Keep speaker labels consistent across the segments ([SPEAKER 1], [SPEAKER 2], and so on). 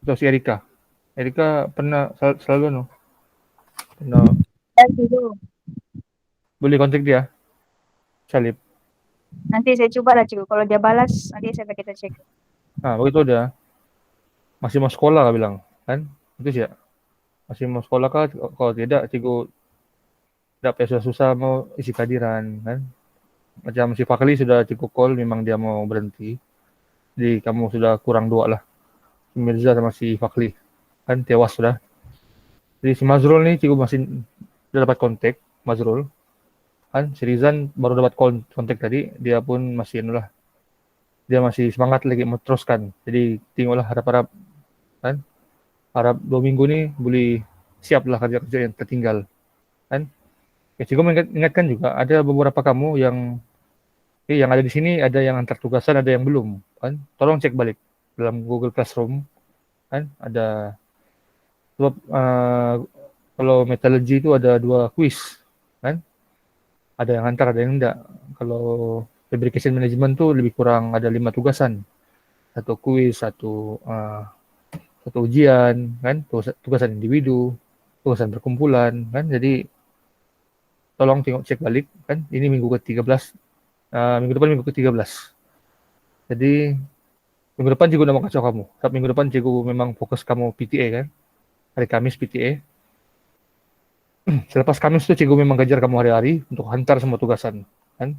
[SPEAKER 1] atau si Erika. Erika pernah selalu pernah
[SPEAKER 2] Dan dulu.
[SPEAKER 1] boleh kontak dia, salib.
[SPEAKER 2] Nanti saya coba lah cikgu. Kalau dia balas, nanti saya kita cek.
[SPEAKER 1] Nah, begitu udah masih mau sekolah kah bilang, kan? Itu sih ya. Masih mau sekolah kah? Kalau tidak, cikgu tidak susah-susah mau isi kehadiran, kan? Macam si Fakli sudah cikgu call, memang dia mau berhenti. Jadi kamu sudah kurang dua lah. Si Mirza sama si Fakli, kan tewas sudah. Jadi si Mazrul nih cikgu masih sudah dapat kontak Mazrul, kan? Si Rizan baru dapat kontak tadi, dia pun masih lah, dia masih semangat lagi mau teruskan. Jadi tengoklah harap-harap, kan? Harap 2 minggu nih boleh siap lah kerja-kerja yang tertinggal, kan? Ya, cikgu mengingatkan juga ada beberapa kamu yang ada di sini, ada yang antar tugasan, ada yang belum, kan? Tolong cek balik dalam Google Classroom, kan? Ada sebab kalau metallurgy itu ada 2 kuis, kan? Ada yang antar, ada yang enggak. Kalau fabrication management tuh lebih kurang ada 5 tugasan, satu kuis, satu ujian, kan? Tugasan individu, tugasan berkumpulan, kan? Jadi tolong tengok cek balik, kan? Ini minggu ke-13, minggu depan minggu ke-13. Jadi minggu depan cikgu udah mau kacau kamu. Saat minggu depan cikgu memang fokus kamu PTA, kan? Hari Kamis PTA. Selepas Kamis tuh cikgu memang kejar kamu hari-hari untuk hantar semua tugasan, kan?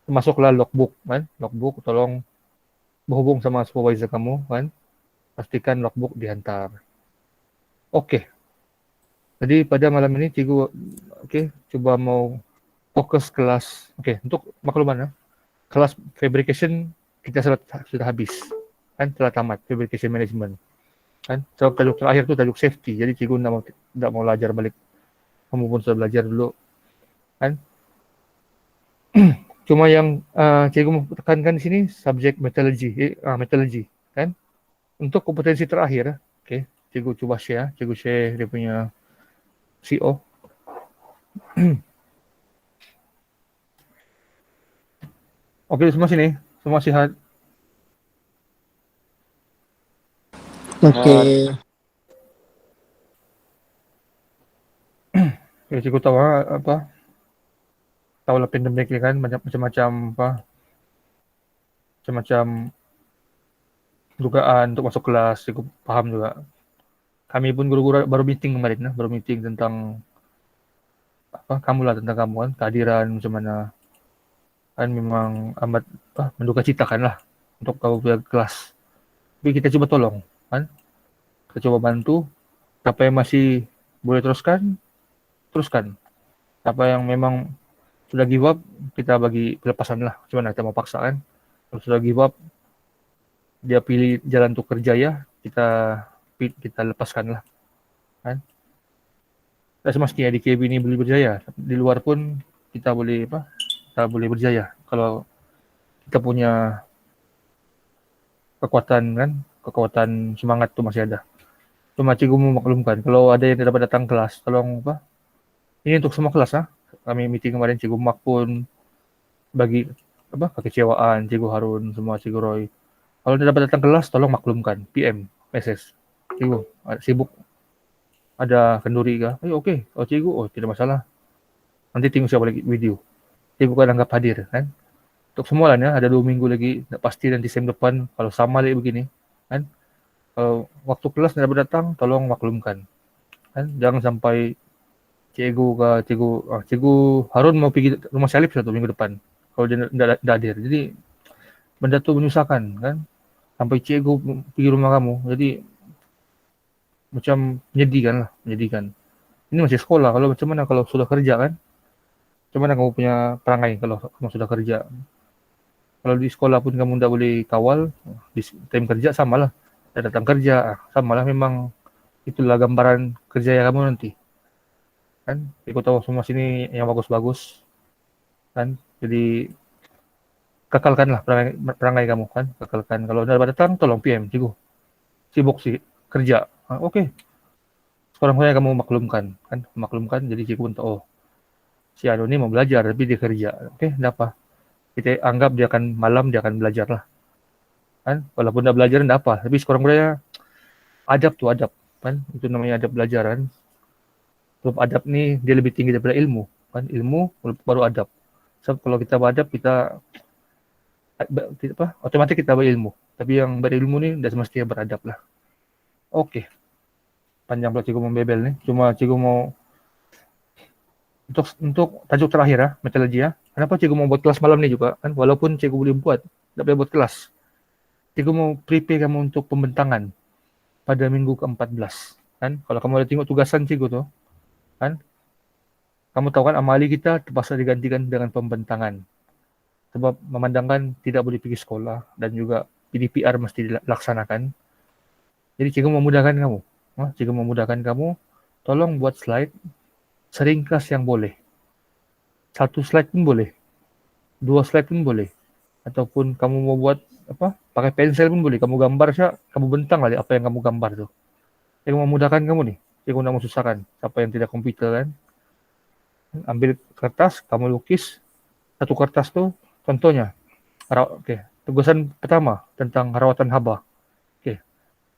[SPEAKER 1] Masuklah logbook, kan? Logbook tolong berhubung sama supervisor kamu, kan? Pastikan logbook dihantar. Oke. Jadi pada malam ini cikgu coba mau fokus kelas. Oke, untuk makluman ya. Kelas fabrication kita sudah habis. Kan telah tamat fabrication management. Kan so tajuk terakhir itu tajuk safety, jadi cikgu tidak mau belajar balik, kamu pun sudah belajar dulu, kan? Cuma yang cikgu mau tekankan di sini subjek metallurgy, kan? Untuk kompetensi terakhir, cikgu coba share dia punya CO. Oke, semua sini, semua sehat.
[SPEAKER 3] Oke.
[SPEAKER 1] Ya, cikgu tahu tahu lah pandemik ni kan, macam-macam macam-macam dugaan untuk masuk kelas, cikgu paham juga. Kami pun guru-guru baru meeting kemarin, baru meeting tentang kamu lah, tentang kamu kan, kehadiran macam mana, kan memang amat menduka citakan lah untuk kamu punya kelas. Tapi kita coba tolong, kan? Kita coba bantu. Apa yang masih boleh teruskan. Apa yang memang sudah give up, kita bagi pelepasan lah. Cuman kita mau paksa, kan? Kalau sudah give up, dia pilih jalan untuk kerja ya, kita lepaskan lah, kan? Tidak semestinya di KB ini boleh berjaya, di luar pun kita boleh berjaya kalau kita punya kekuatan, kan? Kekuatan semangat tuh masih ada. Cuma cikgu memaklumkan kalau ada yang tidak dapat datang kelas, tolong ini untuk semua kelas. Kami meeting kemarin, cikgu Mak pun bagi kekecewaan, cikgu Harun, semua cikgu Roy. Kalau tidak dapat datang kelas, tolong maklumkan, PM message, cikgu sibuk, ada kenduri kah? Oke. Oh cikgu, tidak masalah, nanti tengok siapa lagi video, cikgu kan anggap hadir, kan? Untuk semua lah ya, ada 2 minggu lagi, tidak pasti nanti sem depan kalau sama lagi begini, kan? Kalau waktu kelas tidak datang, tolong maklumkan, kan? Jangan sampai cikgu Harun mau pergi rumah Salib 1 minggu depan kalau dia tidak hadir. Jadi benda tu menyusahkan, kan? Sampai cikgu pergi rumah kamu, jadi macam menyedihkan. Ini masih sekolah, kalau macam mana kalau sudah kerja, kan? Macam mana kamu punya perangai kalau kamu sudah kerja? Kalau di sekolah pun kamu tidak boleh kawal, di time kerja sama lah. Saya datang kerja, sama lah, memang itulah gambaran kerja yang kamu nanti, kan? Ikut tahu semua sini yang bagus-bagus, kan? Jadi kekalkanlah perangai kamu, kan? Kekalkan. Kalau tidak datang, tolong PM, cikgu sibuk sih kerja. Oke. Sekarang saya kamu maklumkan, kan? Maklumkan, jadi cikgu pun tahu, si Anu ini mau belajar tapi dia kerja. Oke, tidak apa. Kita anggap dia akan belajar lah, kan? Walaupun tidak belajar tidak apa, tapi sekarang saya adab kan, itu namanya adab belajaran. Sebab adab nih dia lebih tinggi daripada ilmu kan, ilmu baru adab. Sebab kalau kita beradab kita otomatis kita berilmu, tapi yang berilmu nih tidak semestinya beradab lah. Oke, panjang pula cikgu membebel nih, cuma cikgu mau untuk tajuk terakhir ya, metodologi ya. Kenapa cikgu mau buat kelas malam nih juga kan, walaupun cikgu boleh buat, tidak boleh buat kelas. Cikgu mau prepare kamu untuk pembentangan pada minggu ke-14 kan. Kalau kamu ada tengok tugasan cikgu tuh kan, kamu tahu kan amali kita terpaksa digantikan dengan pembentangan. Sebab memandangkan tidak boleh pergi sekolah dan juga PDPR mesti dilaksanakan. Jadi cikgu memudahkan kamu. Cikgu memudahkan kamu, tolong buat slide seringkas yang boleh. 1 slide pun boleh. 2 slide pun boleh. Ataupun kamu mau buat pakai pensel pun boleh. Kamu gambar saja, kamu bentang lah apa yang kamu gambar tuh. Cikgu memudahkan kamu nih. Cikgu tidak mau susahkan siapa yang tidak komputer kan. Ambil kertas, kamu lukis 1 kertas tuh. Contohnya, tugasan pertama tentang rawatan haba.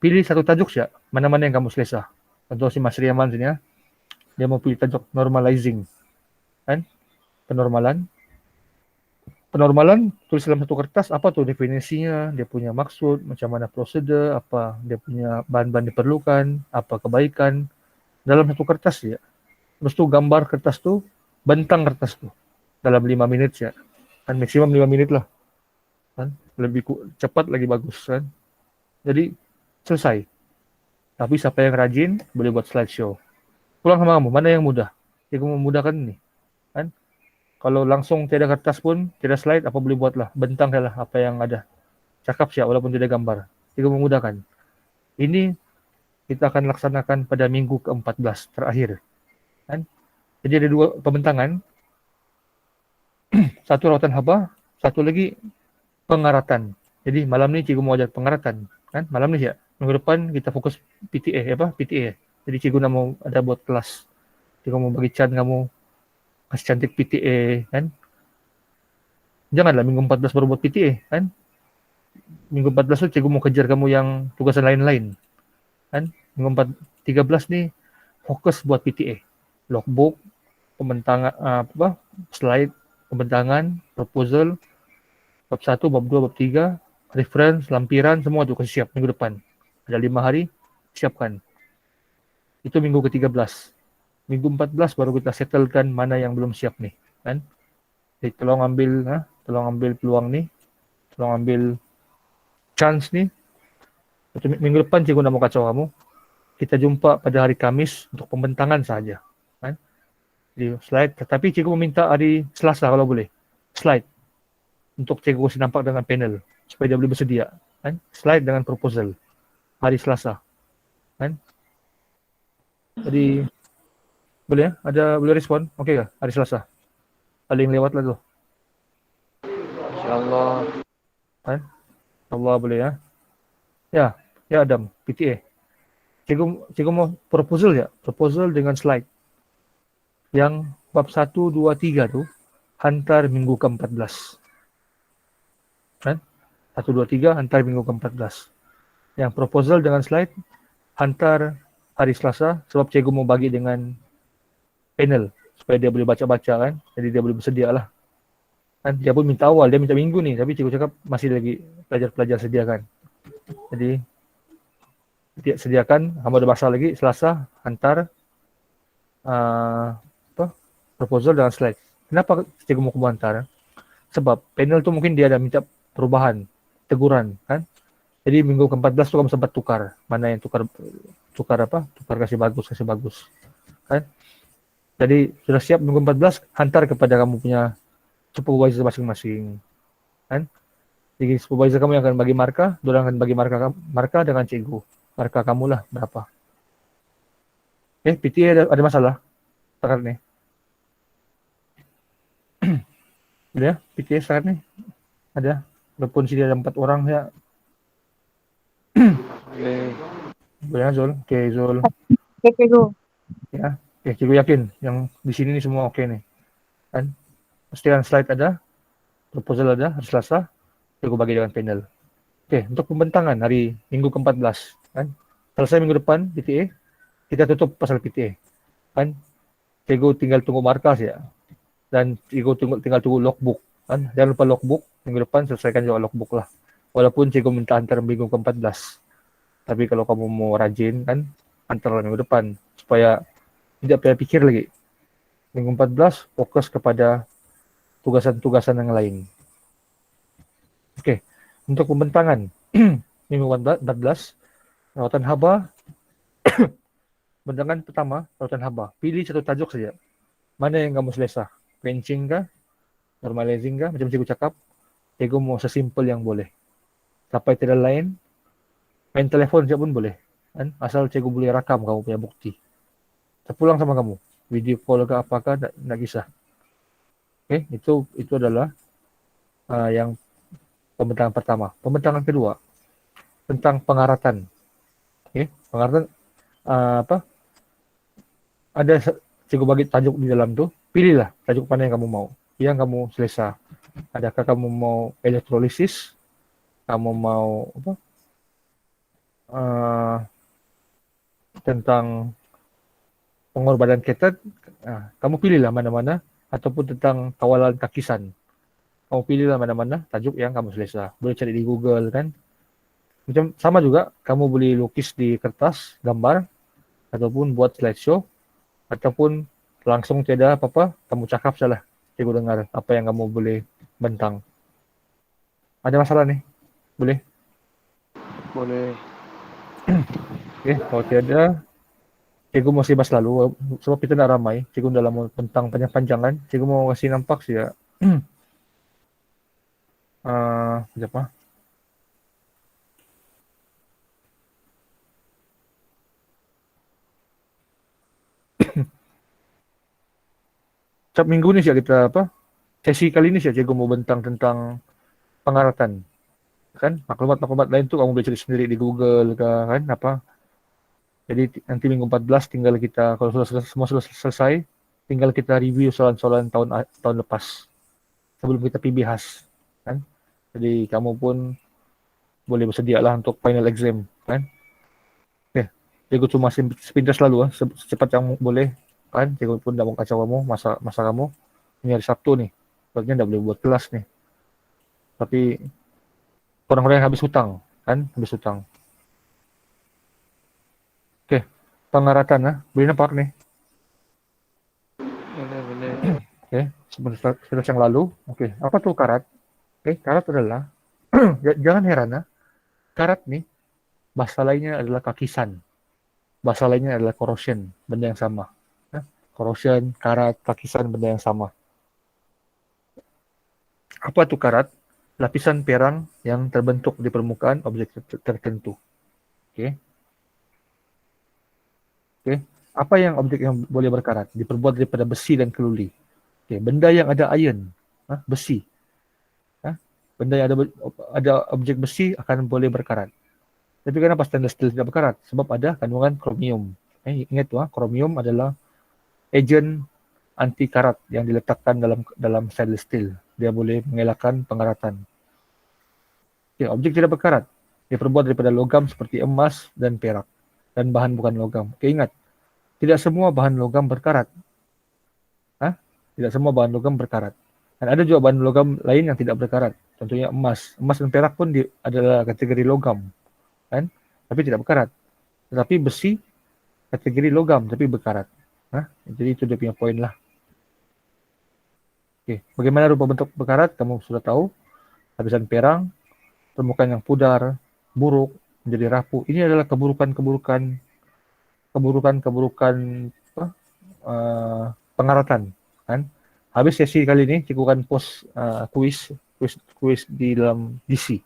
[SPEAKER 1] Pilih 1 tajuk saja, mana-mana yang kamu selesa. Contoh si Mas Riaman sini ya, dia mau pilih tajuk normalizing, kan? Penormalan, tulis dalam 1 kertas, apa tuh definisinya, dia punya maksud, macam mana prosedur, apa dia punya bahan-bahan diperlukan, apa kebaikan, dalam 1 kertas ya. Terus tuh gambar kertas tuh, bentang kertas tuh, dalam 5 menit ya. Kan maksimum 5 menit lah, kan lebih cepat lagi bagus kan. Jadi selesai. Tapi siapa yang rajin boleh buat slideshow. Pulang sama kamu, mana yang mudah? Cikgu memudahkan nih kan. Kalau langsung tiada kertas pun, tiada slide, apa boleh buatlah, bentang lah apa yang ada. Cakap siap walaupun tidak gambar. Cikgu memudahkan. Ini kita akan laksanakan pada minggu ke-14 terakhir kan. Jadi ada 2 pembentangan. 1 rawatan haba, 1 lagi pengaratan. Jadi malam ni cikgu mau ajar pengaratan kan, malam ni ya. Minggu depan kita fokus PTA. Jadi cikgu nak mau ada buat kelas. Cikgu mau bagi can kamu kasih cantik PTA kan. Janganlah minggu 14 baru buat PTA kan. Minggu 14 tu cikgu mau kejar kamu yang tugasan lain-lain kan. Minggu 13 ni fokus buat PTA. Logbook, pembentangan slide, pembentangan, proposal, bab 1, bab 2, bab 3, reference, lampiran, semua tu kasih siap minggu depan. Ada 5 hari, siapkan. Itu minggu ke-13. Minggu 14 baru kita settlekan mana yang belum siap nih kan. Jadi tolong ambil peluang nih, tolong ambil chance nih. Minggu depan cikgu nak mau kacau kamu. Kita jumpa pada hari Kamis untuk pembentangan saja kan. Di slide, tetapi cikgu meminta hari Selasa kalau boleh. Slide untuk cikgu kasih nampak dengan panel supaya dia boleh bersedia kan. Slide dengan proposal hari Selasa kan. Jadi boleh ya? Boleh respon? Okey ke hari Selasa? Paling lewat lah tu. InsyaAllah kan. Allah boleh ya. Ya Adam, PTA. Cikgu mau proposal ya? Proposal dengan slide. Yang bab 1, 2, 3 tu hantar minggu ke-14. Kan? 1, 2, 3 hantar minggu ke-14. Yang proposal dengan slide hantar hari Selasa sebab cikgu mau bagi dengan panel supaya dia boleh baca-baca kan. Jadi dia boleh bersedia lah. Kan dia pun minta awal, dia minta minggu ni tapi cikgu cakap masih lagi pelajar-pelajar sediakan. Jadi sediakan, hamba ada masa lagi Selasa hantar proposal dengan slide. Kenapa cikgu mau kamu hantar? Sebab panel tu mungkin dia ada minta perubahan, teguran kan. Jadi minggu ke-14 tu kamu sempat tukar. Mana yang tukar kasih bagus kan. Jadi sudah siap minggu 14 hantar kepada kamu punya supervisor masing-masing kan. Jadi supervisor kamu yang akan bagi markah, dia akan bagi markah dengan cikgu. Markah kamu lah berapa. PTA ada masalah sekarang ni. Ada PTA sekarang ni. Ada. Walaupun sini ada 4 orang ya. Boleh Zul? Okey Zul.
[SPEAKER 2] Okay, cikgu.
[SPEAKER 1] Ya. Cikgu yakin yang di sini ni semua okey ni. Kan? Pastikan slide ada, proposal ada, hari Selasa, cikgu bagi dengan panel. Okey, untuk pembentangan hari minggu ke-14 kan. Selesai minggu depan PTA, kita tutup pasal PTA. Kan? Cikgu tinggal tunggu markas ya. Dan cikgu tinggal tunggu logbook. Kan? Jangan lupa logbook. Minggu depan selesaikan juga logbook lah. Walaupun cikgu minta antar minggu ke-14. Tapi kalau kamu mau rajin kan, antar minggu depan. Supaya tidak payah pikir lagi. Minggu 14 fokus kepada tugasan-tugasan yang lain. Oke, untuk pembentangan. Minggu 14, rawatan haba. Bentangan pertama, rawatan haba. Pilih satu tajuk saja. Mana yang kamu selesa? Benching kah? Normalizing kah? Macam cikgu cakap, cikgu mau sesimpel yang boleh. Sampai tidak lain, main telefon saja pun boleh. Kan? Asal cikgu boleh rakam kamu punya bukti. Terpulang sama kamu. Video call ke apakah, tak kisah. Oke, itu adalah yang pembentangan pertama. Pembentangan kedua, tentang pengaratan. Oke, pengaratan apa? Ada cikgu bagi tajuk di dalam tuh, pilihlah tajuk mana yang kamu mau, yang kamu selesa. Adakah kamu mau elektrolisis, kamu mau apa? Tentang pengorbanan ketat, kamu pilihlah mana-mana, ataupun tentang kawalan kakisan. Kamu pilihlah mana-mana tajuk yang kamu selesa. Boleh cari di Google kan. Macam sama juga, kamu boleh lukis di kertas, gambar, ataupun buat slideshow, ataupun langsung tiada apa-apa, kamu cakap salah. Cikgu dengar apa yang kamu boleh bentang. Ada masalah nih? Boleh?
[SPEAKER 4] Boleh.
[SPEAKER 1] Oke, kalau tiada, cikgu masih bahas lalu, sebab kita nak ramai, cikgu dalam mau bentang panjang-panjangan, cikgu mau kasih nampak sih ya. Siapa? Setiap minggu ni sih kita apa? Sesi kali ini sih cikgu mau bentang tentang pengaratan. Kan maklumat-maklumat lain tu kamu boleh cari sendiri di Google kan apa. Jadi nanti minggu 14 tinggal kita, kalau semua sudah selesai, tinggal kita review soalan-soalan tahun lepas sebelum kita pergi bahas kan. Jadi kamu pun boleh bersedia lah untuk final exam kan. Oke, cikgu cuma sepintas lalu secepat yang boleh kan. Cikgu pun dah mau kacau kamu masa kamu ini hari Sabtu nih, sebabnya dah boleh buat kelas nih. Tapi orang-orang yang habis hutang kan, habis hutang. Oke, pengaratan boleh nampak nih.
[SPEAKER 4] Boleh.
[SPEAKER 1] Oke, sebentar yang lalu. Oke, apa tuh karat? Oke, karat adalah jangan heran karat nih bahasa lainnya adalah kakisan. Bahasa lainnya adalah corrosion, benda yang sama. Corrosion, karat, kakisan, benda yang sama. Apa tuh karat? Lapisan perang yang terbentuk di permukaan objek tertentu. Oke. Apa yang objek yang boleh berkarat? Diperbuat daripada besi dan keluli. Oke. Benda yang ada iron, besi. Benda yang ada objek besi akan boleh berkarat. Tapi kenapa stainless steel tidak berkarat? Sebab ada kandungan kromium. Ingat tuh, kromium adalah agen anti karat yang diletakkan dalam stainless steel. Dia boleh mengelakkan pengaratan. Oke, objek tidak berkarat diperbuat daripada logam seperti emas dan perak dan bahan bukan logam. Oke, ingat, tidak semua bahan logam berkarat. Tidak semua bahan logam berkarat. Dan ada juga bahan logam lain yang tidak berkarat. Contohnya emas. Emas dan perak pun adalah kategori logam. Kan? Tapi tidak berkarat. Tetapi besi kategori logam tapi berkarat. Jadi itu dia punya poin lah. Oke, bagaimana rupa bentuk berkarat? Kamu sudah tahu. Lapisan perang, permukaan yang pudar, buruk, menjadi rapuh. Ini adalah keburukan pengaratan. Kan? Habis sesi kali ini, cikgu akan post kuis di dalam DC.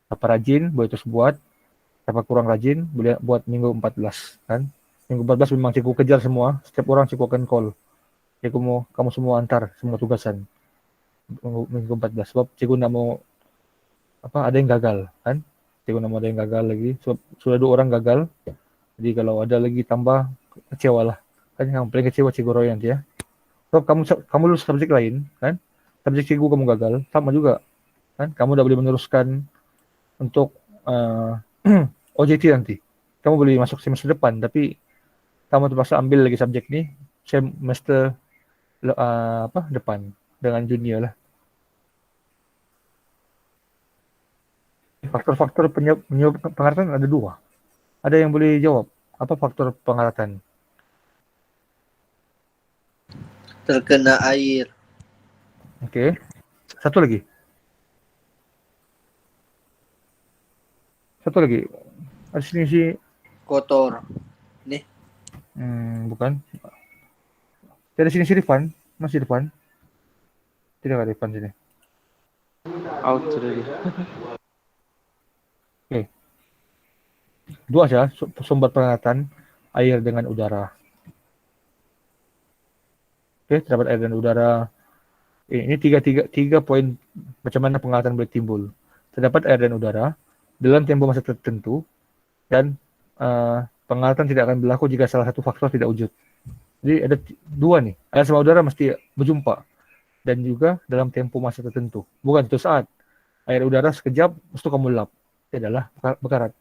[SPEAKER 1] Siapa rajin, boleh terus buat. Siapa kurang rajin, boleh buat minggu 14. Kan? Minggu 14 memang cikgu kejar semua. Setiap orang cikgu akan call. Cikgu mau kamu semua antar semua tugasan. Minggu 14. Sebab cikgu nak mau ada yang gagal. Kan? Cikgu nak mau ada yang gagal lagi. Sebab sudah 2 orang gagal. Jadi kalau ada lagi tambah, kecewa lah. Kan yang paling kecewa cikgu Roy nanti ya. Sebab kamu lulus subjek lain, kan? Subjek cikgu kamu gagal, sama juga. Kan? Kamu dah boleh meneruskan untuk OJT nanti. kamu boleh masuk semester depan, tapi kamu terpaksa ambil lagi subjek ni semester depan dengan junior lah. Faktor-faktor penyebab pengaratan ada 2. Ada yang boleh jawab? Apa faktor pengaratan?
[SPEAKER 5] Terkena air.
[SPEAKER 1] Okey. Satu lagi. Ada sini
[SPEAKER 5] Kotor.
[SPEAKER 1] bukan. Ada sini Rifan. Masih Rifan. Tidak ada Rifan sini.
[SPEAKER 4] Out sudah dia.
[SPEAKER 1] Okey. 2 saja sumber pengaratan, air dengan udara. Okey, terdapat air dan udara. Ini tiga poin macam mana pengaratan boleh timbul. Terdapat air dan udara dalam tempoh masa tertentu dan pengaratan tidak akan berlaku jika salah satu faktor tidak wujud. Jadi ada 2 nih. Air sama udara mesti berjumpa dan juga dalam tempoh masa tertentu. Bukan satu saat. Air udara sekejap, lepas tu kamu lap. Dia adalah berkarat.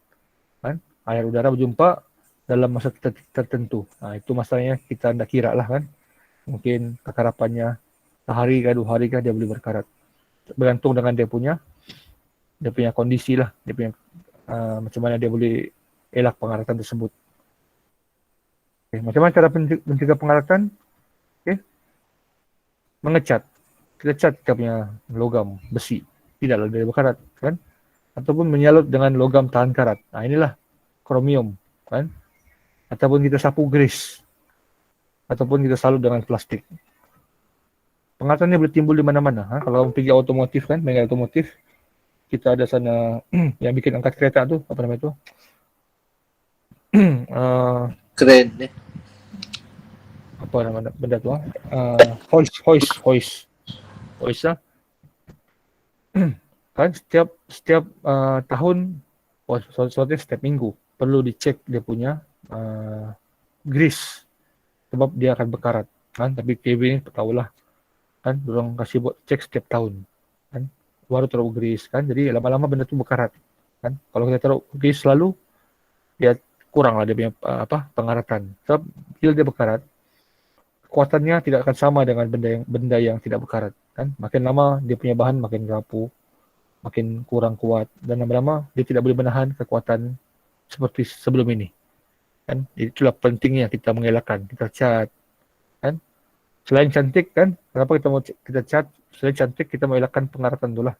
[SPEAKER 1] Kan? Air udara berjumpa dalam masa tertentu. Itu masalahnya kita hendak kira lah kan. Mungkin kekarapannya sehari kah 2 hari kah dia boleh berkarat. Bergantung dengan dia punya kondisi lah. Dia punya macam mana dia boleh elak pengaratan tersebut. Okay. Macam mana cara mencegah pengaratan? Okay. Mengecat. Kita cat kita punya logam besi. Tidaklah dia berkarat kan. Ataupun menyalut dengan logam tahan karat. Inilah kromium kan. Ataupun kita sapu grease. Ataupun kita salut dengan plastik. Pengaratan ni boleh timbul di mana-mana. Kalau kamu pergi otomotif kan, bengkel otomotif, kita ada sana yang bikin angkat kereta tu, apa nama itu?
[SPEAKER 5] Keren ni.
[SPEAKER 1] Apa nama benda tu? Hoist lah. Kan setiap tahun, soalnya setiap minggu perlu dicek dia punya grease sebab dia akan berkarat kan. Tapi KB ni tahulah kan, dorang kasih buat cek setiap tahun kan, baru taruh grease kan. Jadi lama-lama benda tu berkarat kan. Kalau kita taruh grease selalu, dia kurang lah dia punya pengaratan. Sebab bila dia berkarat, kekuatannya tidak akan sama dengan benda yang tidak berkarat kan. Makin lama dia punya bahan makin rapuh, makin kurang kuat, dan lama-lama dia tidak boleh menahan kekuatan seperti sebelum ini kan. Itulah pentingnya kita mengelakkan, kita cat kan. Selain cantik kan, kenapa kita cat? Selain cantik, kita mengelakkan pengaratan tu lah.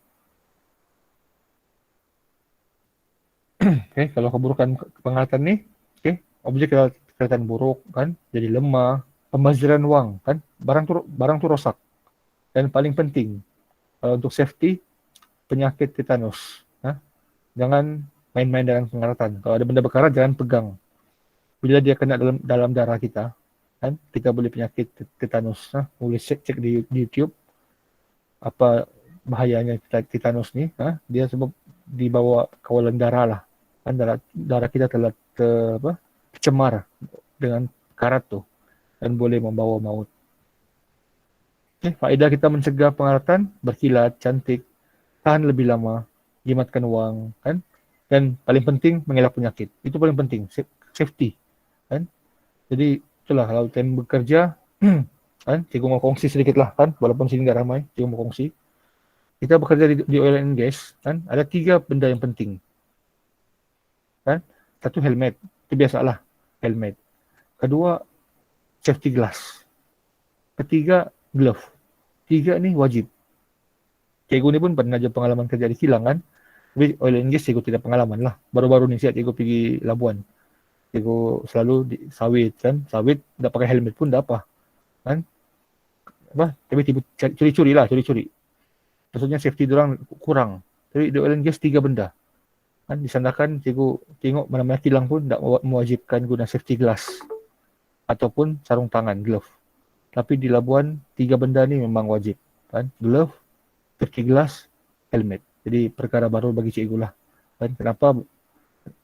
[SPEAKER 1] Okay, kalau keburukan pengaratan ni, okay, objek kelihatan buruk kan, jadi lemah, pembaziran wang kan, barang tu rosak. Dan paling penting, untuk safety, penyakit tetanus. Jangan main-main dengan pengaratan. Kalau ada benda berkarat, jangan pegang. Bila dia kena dalam darah kita, kan, kita boleh penyakit tetanus. Boleh cek di YouTube apa bahayanya tetanus ni. Dia sebab dibawa kawalan darah lah. Kan darah kita telah tercemar dengan karat tu dan boleh membawa maut. Okay, faedah kita mencegah pengaratan: berkilat, cantik, tahan lebih lama, jimatkan wang kan, dan paling penting mengelak penyakit. Itu paling penting, safety kan. Jadi itulah kalau time bekerja kan, cikgu mau kongsi sedikit lah kan, walaupun sini tak ramai, cikgu mau kongsi. Kita bekerja di oil and gas kan, ada 3 benda yang penting kan. Satu, helmet, itu biasalah helmet. Kedua, safety glass. Ketiga, glove. 3 ni wajib. Cikgu ni pun pernah ada pengalaman kerja di kilang kan. Tapi oil and gas cikgu tidak pengalaman lah. Baru-baru ni siap cikgu pergi Labuan. Cikgu selalu sawit kan. Sawit tak pakai helmet pun tak apa. Kan? Tapi curi-curi lah, curi-curi. Maksudnya safety diorang kurang. Tapi di oil and gas 3 benda. Kan disandarkan cikgu tengok mana-mana kilang pun tak mewajibkan guna safety glass ataupun sarung tangan, glove. Tapi di Labuan 3 benda ni memang wajib kan, glove, safety glass, helmet. Jadi perkara baru bagi cikgu lah kan. Kenapa?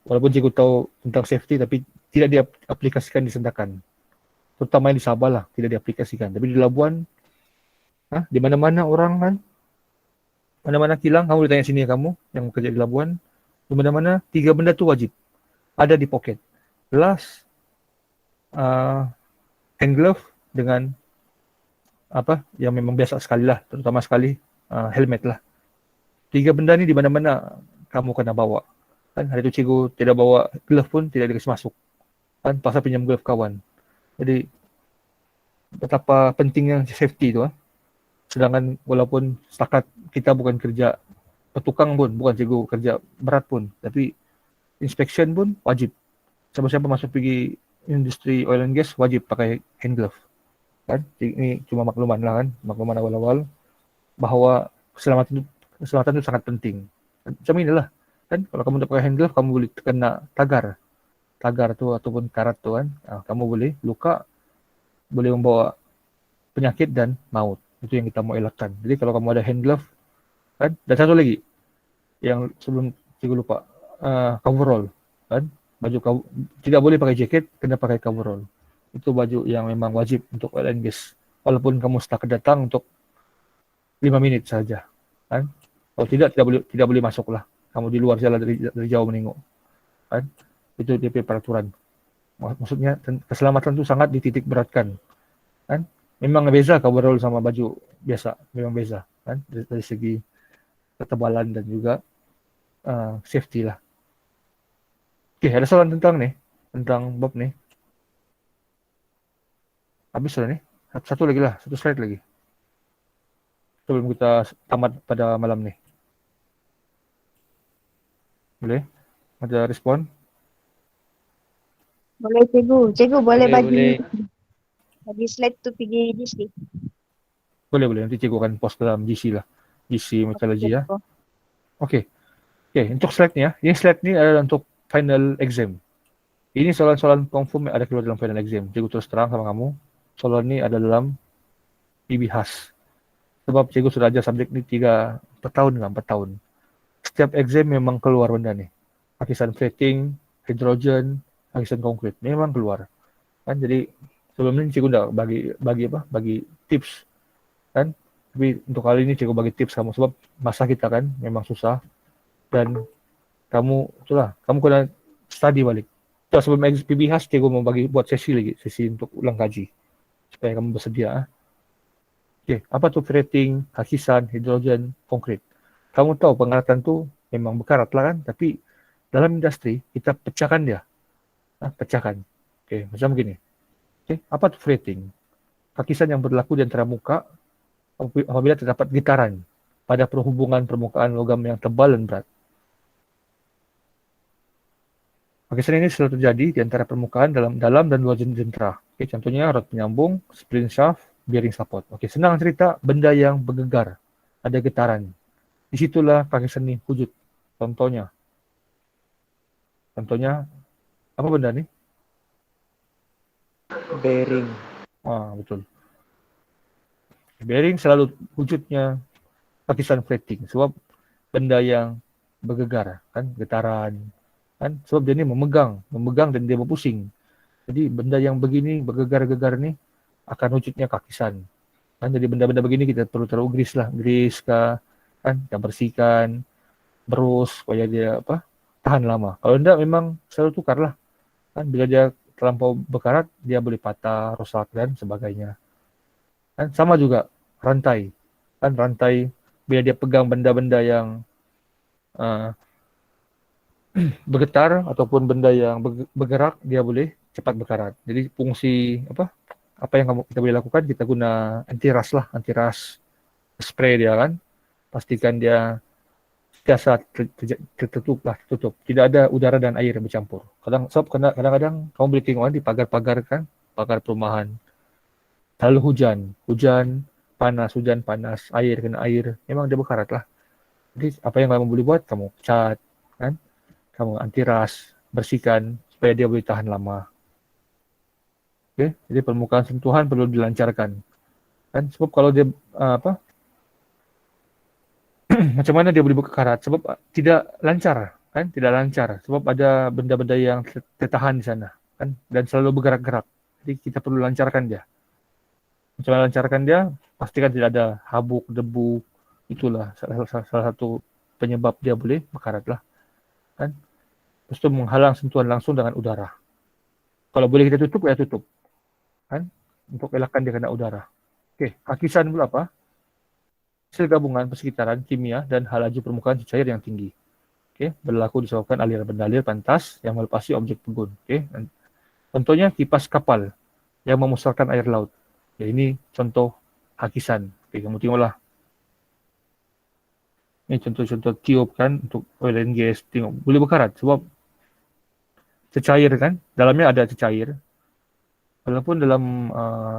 [SPEAKER 1] Walaupun cikgu tahu tentang safety tapi tidak diaplikasikan di Sandakan, terutama yang di Sabah lah, tidak diaplikasikan. Tapi di Labuan di mana-mana orang kan, mana-mana kilang, kamu boleh tanya sini kamu yang bekerja di Labuan, di mana-mana 3 benda tu wajib. ada di pocket. Plus hand glove dengan apa yang memang biasa sekali lah, terutama sekali helmet lah. 3 benda ni di mana-mana kamu kena bawa. Kan hari tu cikgu tidak bawa glove pun tidak dikasih masuk. Kan pasal pinjam glove kawan. Jadi betapa pentingnya safety tu. Sedangkan walaupun setakat kita bukan kerja petukang pun, bukan cikgu kerja berat pun, tapi inspection pun wajib. Siapa-siapa masuk pergi industri oil and gas wajib pakai hand glove. Kan? Ini cuma makluman lah kan, makluman awal-awal bahawa keselamatan itu sangat penting. Macam inilah kan, kalau kamu tak pakai hand glove kamu boleh terkena tagar tu ataupun karat tu kan, kamu boleh luka, boleh membawa penyakit dan maut. Itu yang kita mau elakkan. Jadi kalau kamu ada hand glove kan, dan satu lagi yang sebelum cikgu lupa, coverall kan, baju tidak boleh pakai jaket, kena pakai coverall. Itu baju yang memang wajib untuk oil and gas. Walaupun kamu setakat datang untuk 5 menit saja kan. Kalau tidak boleh masuklah. Kamu di luar jalan dari jauh menengok. Kan? Itu DP peraturan. Maksudnya keselamatan itu sangat dititik beratkan. Kan? Memang beza coverall sama baju biasa, memang beza kan dari segi ketebalan dan juga safety lah. Okey, ada soalan tentang bab ni. Habis sudah ni. Satu lagi lah, satu slide lagi. Sebelum kita tamat pada malam ni. Boleh? Ada respon?
[SPEAKER 2] Boleh cikgu. Cikgu boleh
[SPEAKER 4] Boleh.
[SPEAKER 2] bagi slide tu pergi GC.
[SPEAKER 1] Boleh. Nanti cikgu akan post dalam GC lah. GC Metallurgy ya. Okey. Untuk slide ni ya. Ini slide ni adalah untuk final exam. Ini soalan-soalan confirm yang ada keluar dalam final exam. Cikgu terus terang sama kamu. Soalan ni ada dalam PB khas. Sebab cikgu sudah ajar subjek ni 4 tahun. Setiap exam memang keluar benda ni. Hakisan fretting, hidrogen, hakisan konkret. Memang keluar. Kan jadi sebelum ni cikgu dah bagi tips. Kan? Tapi untuk kali ini cikgu bagi tips kamu sebab masa kita kan memang susah dan kamu kena study balik. So, sebelum PB khas cikgu mau buat sesi untuk ulang kaji supaya kamu bersedia. Okey, apa tu fretting, hakisan, hidrogen, konkret. Kamu tahu pengaratan tu memang berkarat lah kan, tapi dalam industri kita pecahkan dia. Pecahkan. Okey, macam begini. Okey, apa tu fretting? Hakisan yang berlaku di antara muka apabila terdapat getaran pada perhubungan permukaan logam yang tebal dan berat. Hakisan ini selalu terjadi di antara permukaan dalam dan luar jentera. Okey, contohnya rod penyambung, spring shaft, bearing support. Okey, senang cerita, benda yang bergegar, ada getaran. Di situlah hakisan ini wujud. Contohnya apa benda ni?
[SPEAKER 4] Bearing.
[SPEAKER 1] Betul. Bearing selalu wujudnya hakisan fretting sebab benda yang bergegar kan, getaran kan, sebab dia ni memegang dan dia berpusing. Jadi benda yang begini bergegar-gegar ni akan wujudnya hakisan. Kan jadi benda-benda begini kita perlu taruh grease ke kan, kita bersihkan berus supaya dia tahan lama. Kalau tidak memang selalu tukar lah. Kan bila dia terlampau berkarat dia boleh patah, rosak dan sebagainya. Kan sama juga rantai. Kan rantai bila dia pegang benda-benda yang bergetar ataupun benda yang bergerak dia boleh cepat berkarat. Jadi fungsi apa yang kita boleh lakukan, kita guna anti-rust spray dia kan. Pastikan dia biasa tertutup. Tidak ada udara dan air yang bercampur. Kadang-kadang kamu boleh tengok di pagar-pagar kan, pagar perumahan. Lalu hujan panas, air kena air, memang dia berkarat lah. Jadi apa yang kamu boleh buat, kamu cat kan, kamu anti-rust, bersihkan supaya dia boleh tahan lama. Okey, jadi permukaan sentuhan perlu dilancarkan. Kan sebab kalau dia macam mana dia boleh berkarat sebab tidak lancar sebab ada benda-benda yang tertahan di sana kan dan selalu bergerak-gerak. Jadi kita perlu lancarkan dia. Macam mana lancarkan dia? Pastikan tidak ada habuk, debu. Itulah salah satu penyebab dia boleh berkarat lah. Kan? Terus itu menghalang sentuhan langsung dengan udara. Kalau boleh kita tutup, ya tutup. Kan? Untuk elakkan dia kena udara. Oke, hakisan pula apa? Hasil gabungan persekitaran kimia dan hal laju permukaan cair yang tinggi. Oke, berlaku disebabkan aliran benda pantas yang melepasi objek pegun. Oke, contohnya kipas kapal yang memusarkan air laut. Ya, ini contoh hakisan. Oke, kamu tengoklah. Ini contoh-contoh tiup kan untuk oil and gas. Tengok, boleh berkarat sebab cecair kan, dalamnya ada cecair. Walaupun dalam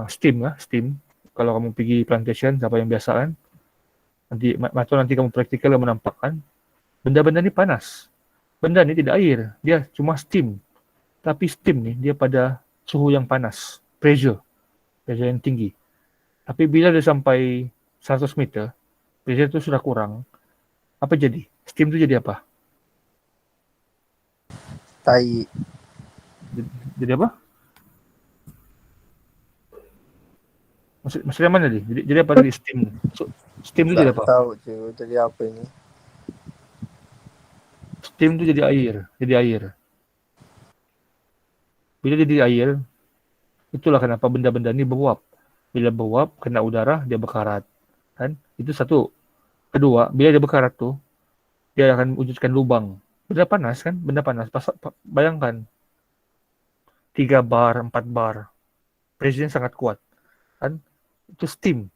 [SPEAKER 1] steam, kalau kamu pergi plantation, siapa yang biasa kan, nanti kamu praktikal kamu nampak kan, benda-benda ni panas. Benda ni tidak air, dia cuma steam. Tapi steam ni dia pada suhu yang panas, pressure yang tinggi. Tapi bila dia sampai 100 meter, pressure tu sudah kurang. Apa jadi? Steam tu jadi apa?
[SPEAKER 3] Tai.
[SPEAKER 1] Jadi apa? Maksudnya mana tadi? Jadi apa tadi steam? Steam tu jadi apa?
[SPEAKER 3] Tahu je jadi apa ini.
[SPEAKER 1] Steam tu jadi air. Bila jadi air, itulah kenapa benda-benda ni beruap. Bila beruap, kena udara, dia berkarat. Kan? Itu satu. Kedua, bila dia berkarat tu, dia akan wujudkan lubang. Benda panas kan? Benda panas. Bayangkan, 3 bar, 4 bar. Pressure sangat kuat. Kan? Itu steam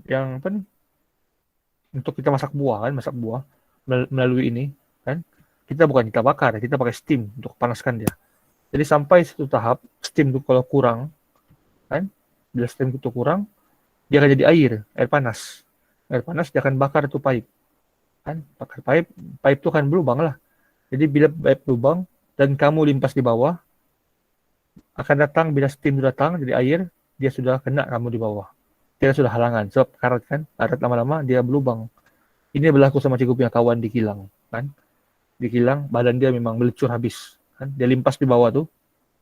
[SPEAKER 1] yang apa ni? Untuk kita masak buah melalui ini kan? Kita bakar, kita pakai steam untuk panaskan dia. Jadi sampai satu tahap steam itu kalau kurang kan? Bila steam itu kurang, dia akan jadi air panas. Air panas dia akan bakar itu pipe. Kan? Bakar pipe itu akan berlubang lah. Jadi bila pipe lubang dan kamu limpas di bawah, akan datang bila steam itu datang jadi air, dia sudah kena kamu di bawah. Dia sudah halangan. Sebab karat kan, karat lama-lama dia berlubang. Ini berlaku sama cikgu punya kawan di kilang. Kan? Di kilang, badan dia memang melecur habis. Kan? Dia limpas di bawah tu,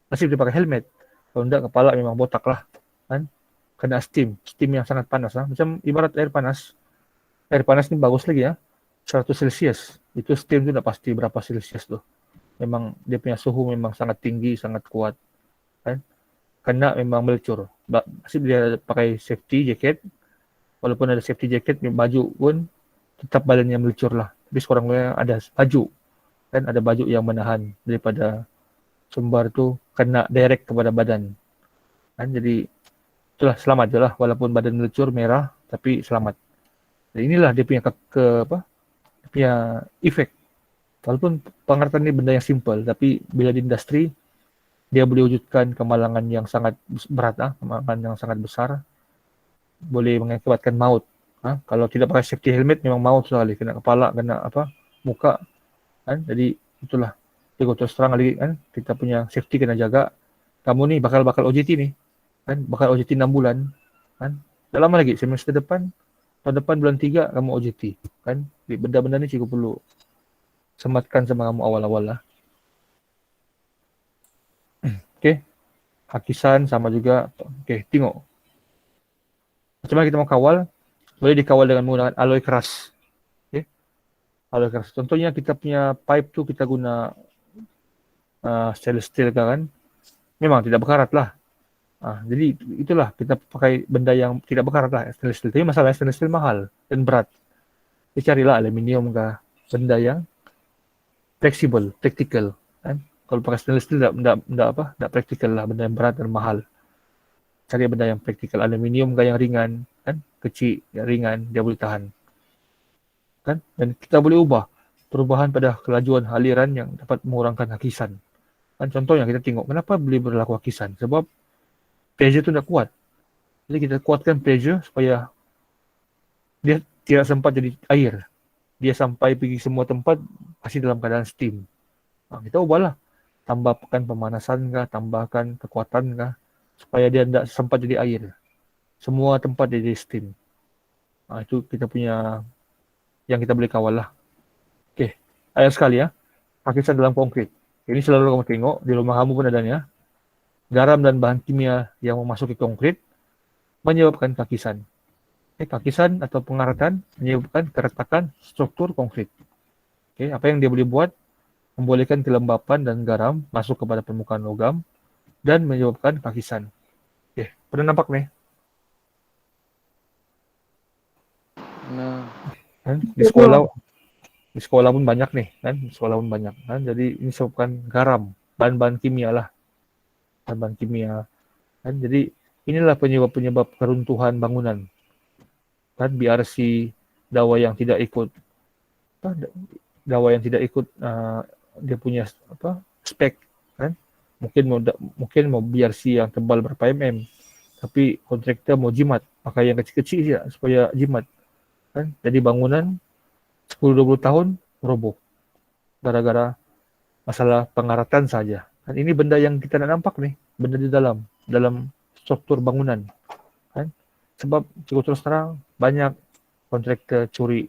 [SPEAKER 1] masih dia pakai helmet. Kalau enggak, kepala memang botak lah. Kan? Kena steam yang sangat panas. Lah. Macam ibarat air panas. Air panas ni bagus lagi ya. 100 Celsius. Itu steam tu tak pasti berapa Celsius tu. Memang dia punya suhu memang sangat tinggi, sangat kuat. Kan? Kena memang melecur. Masih dia pakai safety jacket. Walaupun ada safety jacket, baju pun tetap badannya melecur lah. Tapi sekurang-kurangnya ada baju. Kan ada baju yang menahan daripada sumbar tu kena direct kepada badan. Kan jadi itulah selamat je lah. Walaupun badan melecur merah, tapi selamat. Dan inilah dia punya dia punya efek. Walaupun pengertian ini benda yang simple, tapi bila di industri dia boleh wujudkan kemalangan yang sangat berat, kemalangan yang sangat besar, boleh mengakibatkan maut. Kalau tidak pakai safety helmet memang maut sekali, kena kepala, kena muka. Kan? Jadi itulah. Jadi terus terang lagi kan, kita punya safety kena jaga. Kamu ni bakal OJT ni, kan? Bakal OJT 6 bulan, kan? Tak lama lagi semester depan, tahun depan bulan 3 kamu OJT, kan? Jadi benda-benda ni cikgu perlu sematkan sama kamu awal-awal lah. Okay, hakisan sama juga. Okay, tengok. Macam mana kita mau kawal? Boleh dikawal dengan menggunakan alloy keras. Okay, alloy keras. Contohnya kita punya pipe tu kita guna stainless steel kan? Memang tidak berkarat lah. Jadi itulah kita pakai benda yang tidak berkarat lah, stainless steel. Tapi masalahnya stainless steel mahal dan berat. Kita carilah aluminium ke benda yang fleksibel, praktikal. Kan? Kalau pakai stainless steel tak praktikal lah, benda yang berat dan mahal. Cari benda yang praktikal, aluminium yang ringan, kan? Kecil, yang ringan, dia boleh tahan. Kan? Dan kita boleh ubah perubahan pada kelajuan aliran yang dapat mengurangkan hakisan. Kan? Contohnya kita tengok, kenapa boleh berlaku hakisan? Sebab pressure tu tak kuat. Jadi kita kuatkan pressure supaya dia tidak sempat jadi air. Dia sampai pergi semua tempat masih dalam keadaan steam. Kita ubahlah. Tambahkan pemanasan kah, tambahkan kekuatan kah, supaya dia tidak sempat jadi air. Semua tempat jadi steam. Itu kita punya yang kita boleh kawal lah. Okay, ayat sekali ya. Hakisan dalam konkrit. Ini selalu kamu tengok, di rumah kamu pun adanya. Garam dan bahan kimia yang memasuki konkrit menyebabkan kakisan. Kakisan atau pengaratan menyebabkan keretakan struktur konkrit. Apa yang dia boleh buat? membolehkan kelembapan dan garam masuk kepada permukaan logam dan menyebabkan pakisan. Oke, pernah nampak nih?
[SPEAKER 4] Nah,
[SPEAKER 1] Kan? Di sekolah pun banyak nih, kan? Di sekolah pun banyak, kan? Jadi ini disebabkan garam, bahan-bahan kimia lah, bahan-bahan kimia, kan? Jadi inilah penyebab-penyebab keruntuhan bangunan, kan? BRC, dawa yang tidak ikut, dia punya spek, kan? Mungkin mau BRC yang tebal berapa mm, tapi kontraktor mau jimat, pakai yang kecil-kecil saja supaya jimat, kan? Jadi bangunan 10-20 tahun roboh gara-gara masalah pengaratan saja. Kan ini benda yang kita tidak nampak nih, benda di dalam struktur bangunan, kan? Sebab cukup terus terang banyak kontraktor curi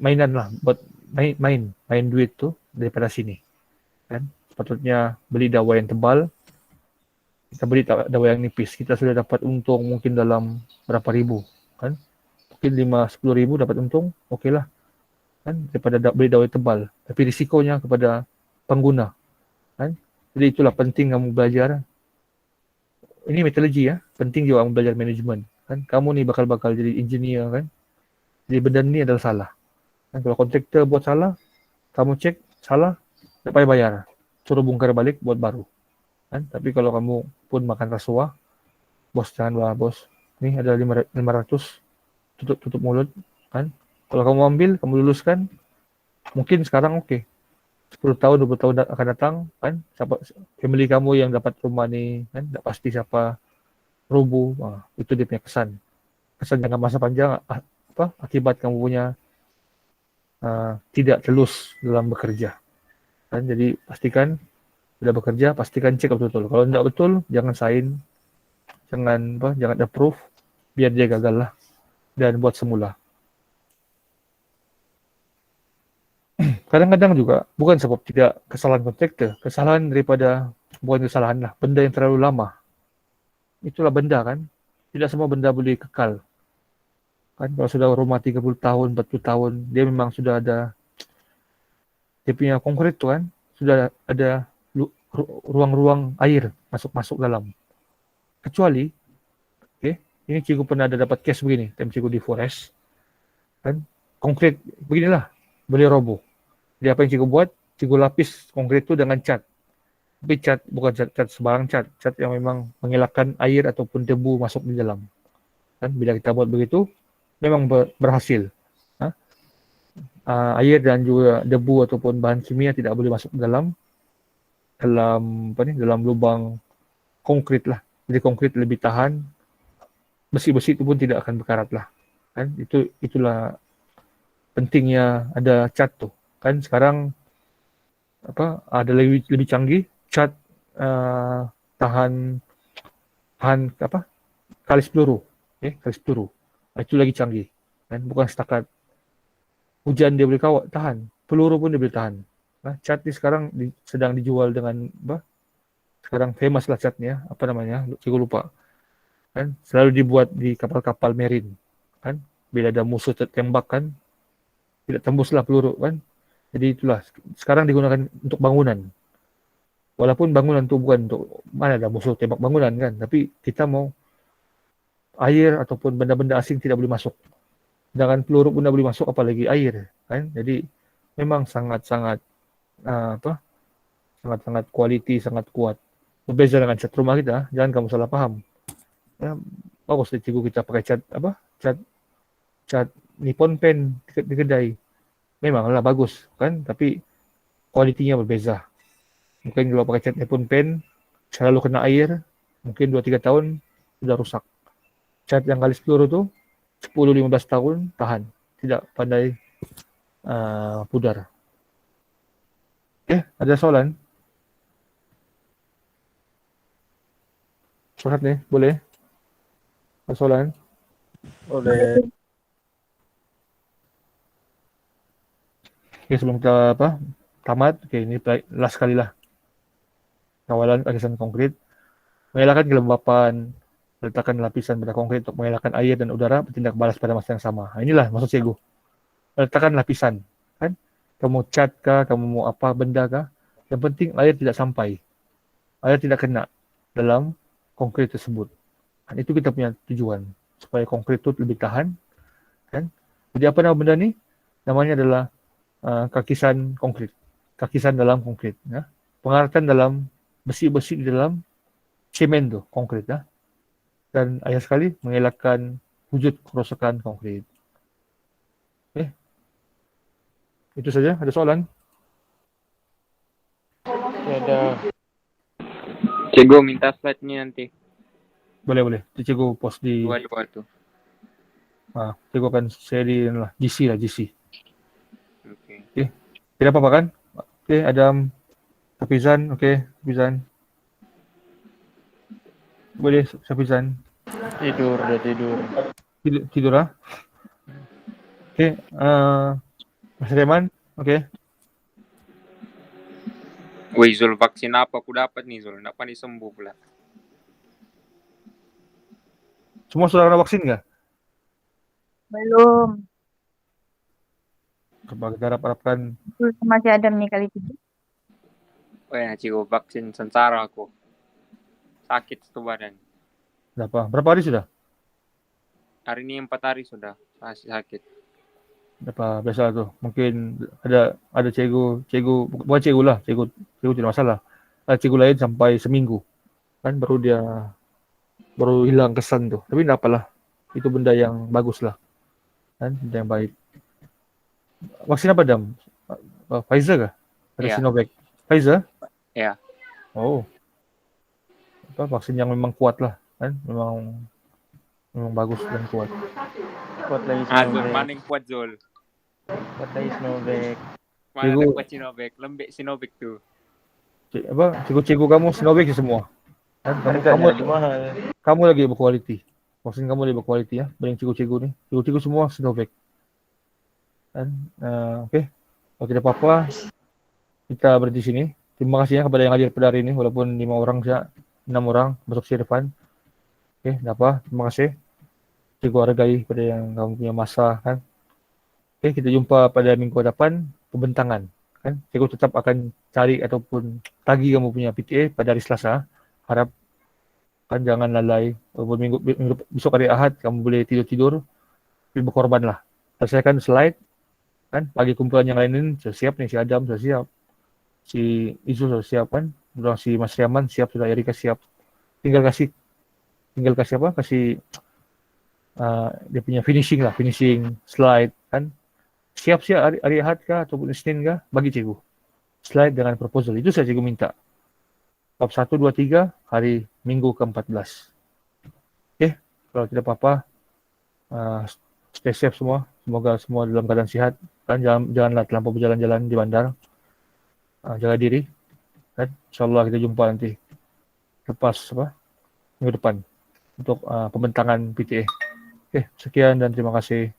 [SPEAKER 1] mainan lah, buat main duit tuh daripada sini, kan? Sepatutnya beli dawa yang tebal, kita beli dawa yang nipis, kita sudah dapat untung mungkin dalam berapa ribu, kan? Mungkin 5-10 ribu dapat untung, oke lah, kan? Daripada beli dawa yang tebal, tapi risikonya kepada pengguna, kan? Jadi itulah penting kamu belajar. Ini metodologi ya, penting juga kamu belajar manajemen, kan? Kamu nih bakal jadi engineer, kan? Jadi benda ini adalah salah, kan? Kalau kontraktor buat salah, kamu cek salah, tak payah bayar, suruh bongkar balik buat baru, kan? Tapi kalau kamu pun makan rasuah, bos jangan lah bos, nih ada 500, tutup mulut, kan? Kalau kamu ambil, kamu luluskan, mungkin sekarang oke. 10 tahun, 20 tahun akan datang, kan? Siapa family kamu yang dapat rumah nih, kan? Tak pasti siapa rubuh. Itu dia punya kesan. Kesan jangka masa panjang, akibat kamu punya tidak telus dalam bekerja, kan? Jadi pastikan sudah bekerja, pastikan cek betul-betul. Kalau tidak betul, jangan sign, jangan approve, biar dia gagal lah, dan buat semula. Kadang-kadang juga bukan sebab tidak kesalahan kontraktor, kesalahan daripada, bukan kesalahan lah, benda yang terlalu lama. Itulah benda, kan? Tidak semua benda boleh kekal, kan? Kalau sudah rumah 30 tahun, 40 tahun, dia memang sudah ada, dia punya konkret tuh, kan? Sudah ada ruang-ruang air masuk dalam. Kecuali, ini cikgu pernah ada dapat case begini, time cikgu di forest, kan? Konkret beginilah, boleh roboh. Jadi apa yang cikgu buat? Cikgu lapis konkret itu dengan cat. Tapi cat bukan cat sembarang cat yang memang mengelakkan air ataupun debu masuk di dalam. Kan bila kita buat begitu, memang berhasil. Air dan juga debu ataupun bahan kimia tidak boleh masuk dalam lubang konkret lah. Jadi konkret lebih tahan, besi-besi itu pun tidak akan berkarat lah. Kan itulah pentingnya ada cat tuh. Kan sekarang ada lebih canggih cat tahan kalis peluru, kalis peluru. Itu lagi canggih, kan? Bukan setakat hujan dia boleh tahan, peluru pun dia boleh tahan. Nah, cat ini sekarang sedang dijual dengan sekarang famous lah catnya, apa namanya? Saya lupa. Kan selalu dibuat di kapal-kapal marine, kan? Bila ada musuh tertembak, kan tidak tembuslah peluru, kan? Jadi itulah sekarang digunakan untuk bangunan. Walaupun bangunan itu bukan untuk mana ada musuh tembak bangunan, kan, tapi kita mau air ataupun benda-benda asing tidak boleh masuk. Sedangkan peluru pun tidak boleh masuk, apalagi air, kan? Jadi memang sangat-sangat sangat-sangat quality, sangat kuat. Berbeza dengan cat rumah kita, jangan kamu salah paham. Ya, bagus cikgu kita pakai cat Nippon Pen di kedai. Memanglah bagus, kan? Tapi kualitinya berbeza. Mungkin kalau pakai cat Nippon Pen selalu kena air, mungkin 2-3 tahun sudah rusak. Cat yang kalis peluru tuh 10-15 tahun tahan, tidak pandai pudar. Ada soalan? Surat nih, boleh? Ada soalan?
[SPEAKER 3] Boleh.
[SPEAKER 1] Oke, sebelum kita tamat, ini last kali lah. Kawalan akisan konkret, mengelakkan kelembapan, Letakkan lapisan pada konkrit untuk mengelakkan air dan udara bertindak balas pada masa yang sama. Inilah maksud cikgu. Letakkan lapisan. Kan? Kamu cat kah, kamu mau apa benda kah. Yang penting air tidak sampai. Air tidak kena dalam konkrit tersebut. Dan itu kita punya tujuan. Supaya konkrit itu lebih tahan. Kan? Jadi apa nama benda ni? Namanya adalah kakisan konkrit. Kakisan dalam konkrit. Ya? Pengaratan dalam besi-besi di dalam semen tu, konkrit. Ya? Dan akhir sekali mengelakkan wujud kerosakan konkrit. Okay. Itu saja. Ada soalan?
[SPEAKER 4] Ya dah. Cikgu minta slide-nya nanti.
[SPEAKER 1] Boleh. Cikgu post di...
[SPEAKER 4] Dua tu.
[SPEAKER 1] Cikgu akan share di GC lah, GC.
[SPEAKER 4] Okay.
[SPEAKER 1] Tidak apa-apa kan? Okay, Adam. Safizan. Okay, Safizan. Boleh, Safizan.
[SPEAKER 4] Dah tidur.
[SPEAKER 1] Tidur lah. Okay. Mas Reman. Okay.
[SPEAKER 6] Woi Zul, vaksin apa aku dapat nih Zul? Kenapa nih sembuh pula?
[SPEAKER 1] Semua sudah kena vaksin nggak?
[SPEAKER 2] Belum.
[SPEAKER 1] Kita harapkan.
[SPEAKER 2] Masih ada nih kali 3.
[SPEAKER 6] Oh ya, cikgu vaksin sengsara aku. Sakit satu badan.
[SPEAKER 1] Berapa hari sudah?
[SPEAKER 6] Hari ini 4 hari sudah masih sakit.
[SPEAKER 1] Biasa tuh. Mungkin ada cikgu bukan cikgu lah, cikgu tidak masalah. Ada cikgu lain sampai seminggu. Kan baru hilang kesan tuh. Tapi tidak apalah. Itu benda yang bagus lah. Kan benda yang baik. Vaksin apa Dam? Pfizer kah? Ada
[SPEAKER 6] Ya.
[SPEAKER 1] Sinovac. Pfizer?
[SPEAKER 6] Ya.
[SPEAKER 1] Oh. Vaksin yang memang kuat lah. Kan memang bagus dan kuat.
[SPEAKER 4] Kuat lagi
[SPEAKER 6] Zul,
[SPEAKER 4] Sinovac.
[SPEAKER 6] mana yang kuat Zul?
[SPEAKER 4] Kuat lagi Sinovac.
[SPEAKER 6] Mana
[SPEAKER 1] Cikgu.
[SPEAKER 6] yang kuat Sinovac? Lembek Sinovac tu.
[SPEAKER 1] Cikgu kamu Sinovac semua. Kan
[SPEAKER 4] Harganya lagi mahal.
[SPEAKER 1] kamu lagi berkualiti. Vaksin kamu lebih berkualiti ya. Banding cikgu-cikgu ni. Cikgu-cikgu semua Sinovac. Kan? Okay. Kalau tidak apa-apa, kita berhenti sini. Terima kasih ya kepada yang hadir pada hari ini. Walaupun 5 orang saja, 6 orang masuk si depan. Okay, tidak apa. Terima kasih. Cikgu hargai pada yang kamu punya masa. Kan? Okay, kita jumpa pada minggu depan. Pembentangan. Kan? Cikgu tetap akan cari ataupun tagih kamu punya PTA pada hari Selasa. Harap kan jangan lalai. Walaupun minggu besok hari Ahad kamu boleh tidur-tidur. Tapi berkorbanlah. Selesaikan slide. Kan? Pagi kumpulan yang lain ini sudah siap nih. Si Adam sudah siap. Si Izu sudah siap kan. Si Mas Riaman siap. Sudah Erika siap. Tinggal kasih apa? Kasih dia punya finishing lah. Finishing slide kan. Siap-siap hari Ahad kah ataupun Isnin kah. Bagi cikgu. Slide dengan proposal. Itu saya cikgu minta. Bab 1, 2, 3 hari Minggu ke-14. Okay. Kalau tidak apa-apa. Stay safe semua. Semoga semua dalam keadaan sihat. Kan janganlah terlampau berjalan-jalan di bandar. Jaga diri. Kan? InsyaAllah kita jumpa nanti. Lepas minggu depan. Untuk pembentangan PTA. Okay. Sekian dan terima kasih.